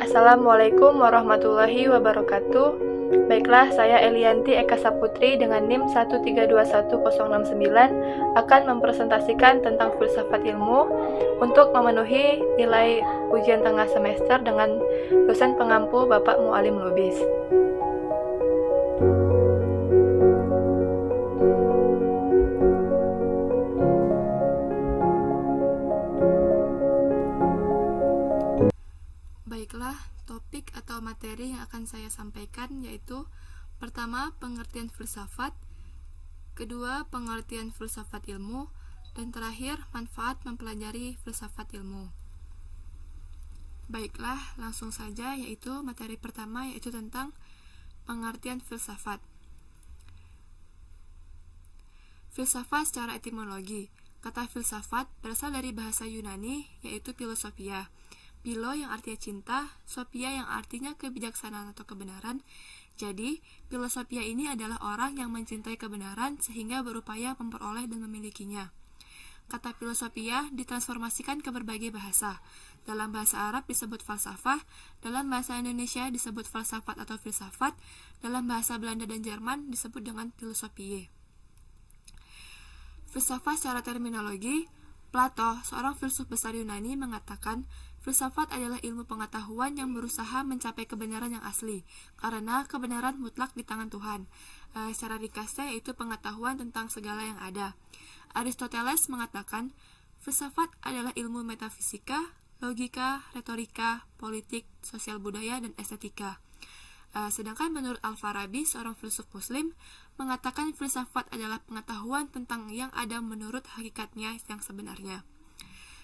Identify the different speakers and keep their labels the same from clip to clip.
Speaker 1: Assalamualaikum warahmatullahi wabarakatuh. Baiklah, saya Elianti Eka Saputri dengan NIM 1321069 akan mempresentasikan tentang filsafat ilmu untuk memenuhi nilai ujian tengah semester dengan dosen pengampu Bapak Mualim Lubis. Baiklah, topik atau materi yang akan saya sampaikan yaitu pertama, pengertian filsafat, kedua, pengertian filsafat ilmu, dan terakhir, manfaat mempelajari filsafat ilmu. Baiklah, langsung saja yaitu materi pertama yaitu tentang pengertian filsafat. Filsafat secara etimologi. Kata filsafat berasal dari bahasa Yunani yaitu philosophia. Philo yang artinya cinta, sophia yang artinya kebijaksanaan atau kebenaran. Jadi, philosophia ini adalah orang yang mencintai kebenaran sehingga berupaya memperoleh dan memilikinya. Kata filosophia ditransformasikan ke berbagai bahasa. Dalam bahasa Arab disebut falsafah, dalam bahasa Indonesia disebut falsafat atau filsafat, dalam bahasa Belanda dan Jerman disebut dengan philosophie. Filsafat secara terminologi, Plato, seorang filsuf besar Yunani, mengatakan filsafat adalah ilmu pengetahuan yang berusaha mencapai kebenaran yang asli, karena kebenaran mutlak di tangan Tuhan. Secara ringkasnya yaitu pengetahuan tentang segala yang ada. Aristoteles mengatakan filsafat adalah ilmu metafisika, logika, retorika, politik, sosial budaya, dan estetika. Sedangkan menurut Al-Farabi, seorang filsuf muslim, mengatakan filsafat adalah pengetahuan tentang yang ada menurut hakikatnya yang sebenarnya.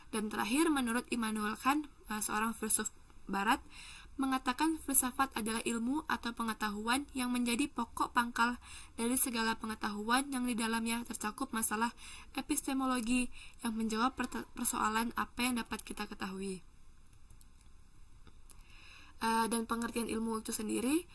Speaker 1: Dan terakhir, menurut Immanuel Kant, seorang filsuf barat, mengatakan filsafat adalah ilmu atau pengetahuan yang menjadi pokok pangkal dari segala pengetahuan yang di dalamnya tercakup masalah epistemologi yang menjawab persoalan apa yang dapat kita ketahui. Dan pengertian ilmu itu sendiri,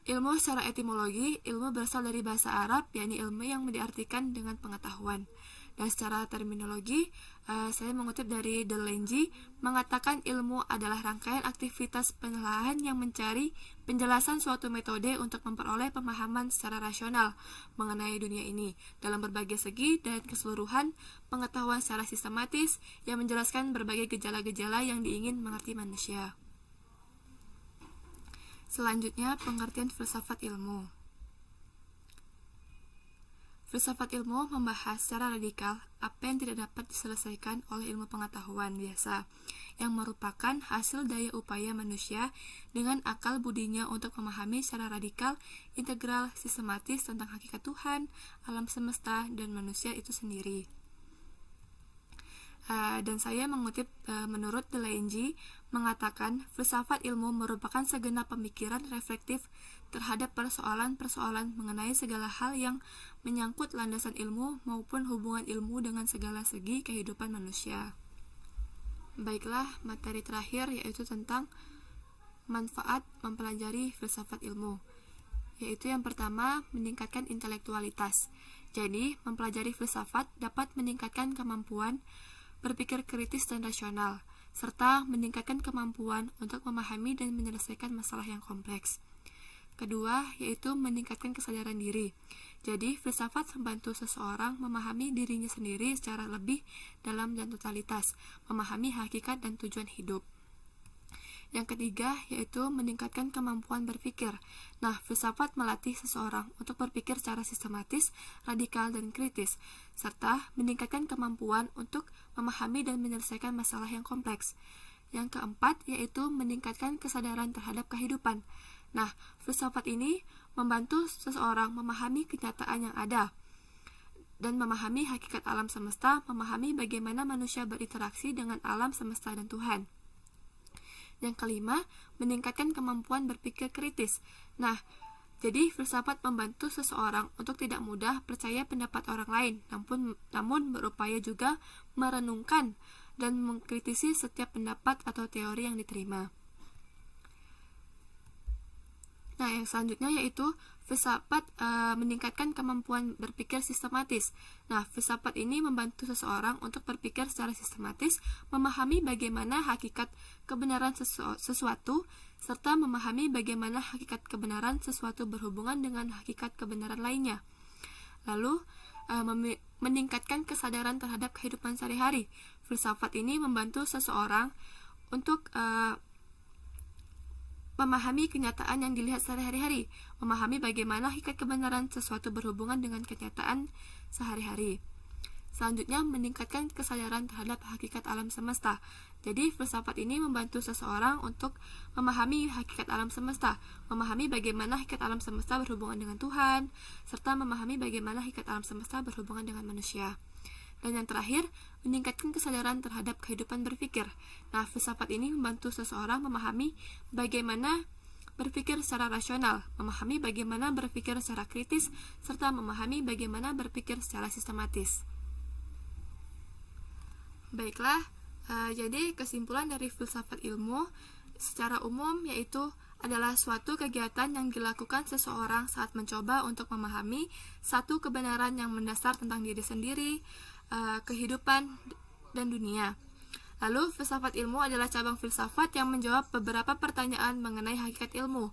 Speaker 1: ilmu secara etimologi, ilmu berasal dari bahasa Arab, yakni ilmu yang diartikan dengan pengetahuan. Dan secara terminologi, saya mengutip dari Delancey, mengatakan ilmu adalah rangkaian aktivitas penelaahan yang mencari penjelasan suatu metode untuk memperoleh pemahaman secara rasional mengenai dunia ini dalam berbagai segi dan keseluruhan pengetahuan secara sistematis yang menjelaskan berbagai gejala-gejala yang diingin mengerti manusia. Selanjutnya, pengertian filsafat ilmu. Filsafat ilmu membahas secara radikal apa yang tidak dapat diselesaikan oleh ilmu pengetahuan biasa, yang merupakan hasil daya upaya manusia dengan akal budinya untuk memahami secara radikal, integral, sistematis tentang hakikat Tuhan, alam semesta, dan manusia itu sendiri. Dan saya mengutip menurut Delancey mengatakan filsafat ilmu merupakan segenap pemikiran reflektif terhadap persoalan-persoalan mengenai segala hal yang menyangkut landasan ilmu maupun hubungan ilmu dengan segala segi kehidupan manusia. Baiklah, materi terakhir yaitu tentang manfaat mempelajari filsafat ilmu, yaitu yang pertama, meningkatkan intelektualitas. Jadi, mempelajari filsafat dapat meningkatkan kemampuan berpikir kritis dan rasional, serta meningkatkan kemampuan untuk memahami dan menyelesaikan masalah yang kompleks. Kedua, yaitu meningkatkan kesadaran diri. Jadi, filsafat membantu seseorang memahami dirinya sendiri secara lebih dalam dan totalitas, memahami hakikat dan tujuan hidup. Yang ketiga, yaitu meningkatkan kemampuan berpikir. Nah, filsafat melatih seseorang untuk berpikir secara sistematis, radikal, dan kritis, serta meningkatkan kemampuan untuk memahami dan menyelesaikan masalah yang kompleks. Yang keempat, yaitu meningkatkan kesadaran terhadap kehidupan. Nah, filsafat ini membantu seseorang memahami kenyataan yang ada dan memahami hakikat alam semesta, memahami bagaimana manusia berinteraksi dengan alam semesta dan Tuhan. Yang kelima, meningkatkan kemampuan berpikir kritis. Nah, jadi filsafat membantu seseorang untuk tidak mudah percaya pendapat orang lain, namun berupaya juga merenungkan dan mengkritisi setiap pendapat atau teori yang diterima. Nah, yang selanjutnya yaitu filsafat meningkatkan kemampuan berpikir sistematis. Nah, filsafat ini membantu seseorang untuk berpikir secara sistematis, memahami bagaimana hakikat kebenaran sesuatu, serta memahami bagaimana hakikat kebenaran sesuatu berhubungan dengan hakikat kebenaran lainnya. Lalu, meningkatkan kesadaran terhadap kehidupan sehari-hari. Filsafat ini membantu seseorang untuk memahami kenyataan yang dilihat sehari-hari, memahami bagaimana hakikat kebenaran sesuatu berhubungan dengan kenyataan sehari-hari. Selanjutnya, meningkatkan kesadaran terhadap hakikat alam semesta. Jadi, filsafat ini membantu seseorang untuk memahami hakikat alam semesta, memahami bagaimana hakikat alam semesta berhubungan dengan Tuhan, serta memahami bagaimana hakikat alam semesta berhubungan dengan manusia. Dan yang terakhir, meningkatkan kesadaran terhadap kehidupan berpikir. Nah, filsafat ini membantu seseorang memahami bagaimana berpikir secara rasional, memahami bagaimana berpikir secara kritis, serta memahami bagaimana berpikir secara sistematis. Baiklah, jadi kesimpulan dari filsafat ilmu secara umum yaitu adalah suatu kegiatan yang dilakukan seseorang saat mencoba untuk memahami satu kebenaran yang mendasar tentang diri sendiri, kehidupan, dan dunia. Lalu, filsafat ilmu adalah cabang filsafat yang menjawab beberapa pertanyaan mengenai hakikat ilmu,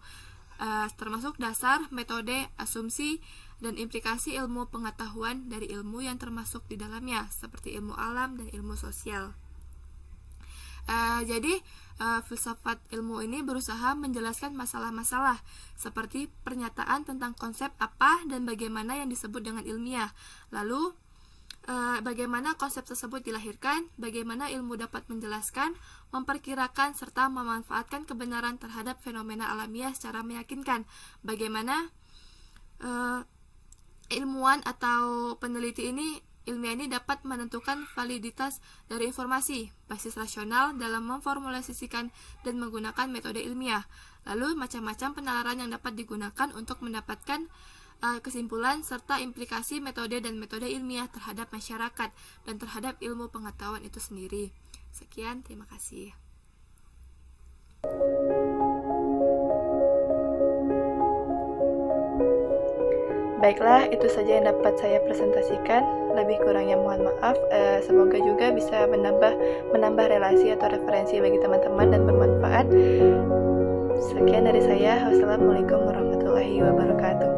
Speaker 1: termasuk dasar, metode, asumsi, dan implikasi ilmu pengetahuan dari ilmu yang termasuk di dalamnya, seperti ilmu alam dan ilmu sosial. Jadi, filsafat ilmu ini berusaha menjelaskan masalah-masalah seperti pernyataan tentang konsep apa dan bagaimana yang disebut dengan ilmiah. Lalu, bagaimana konsep tersebut dilahirkan, bagaimana ilmu dapat menjelaskan, memperkirakan, serta memanfaatkan kebenaran terhadap fenomena alamiah secara meyakinkan, bagaimana ilmuwan atau peneliti ilmiah ini dapat menentukan validitas dari informasi, basis rasional dalam memformulasikan dan menggunakan metode ilmiah. Lalu, macam-macam penalaran yang dapat digunakan untuk mendapatkan kesimpulan serta implikasi metode dan metode ilmiah terhadap masyarakat dan terhadap ilmu pengetahuan itu sendiri. Sekian, terima kasih.
Speaker 2: Baiklah, itu saja yang dapat saya presentasikan. Lebih kurangnya mohon maaf. Semoga juga bisa menambah relasi atau referensi bagi teman-teman dan bermanfaat. Sekian dari saya. Wassalamualaikum warahmatullahi wabarakatuh.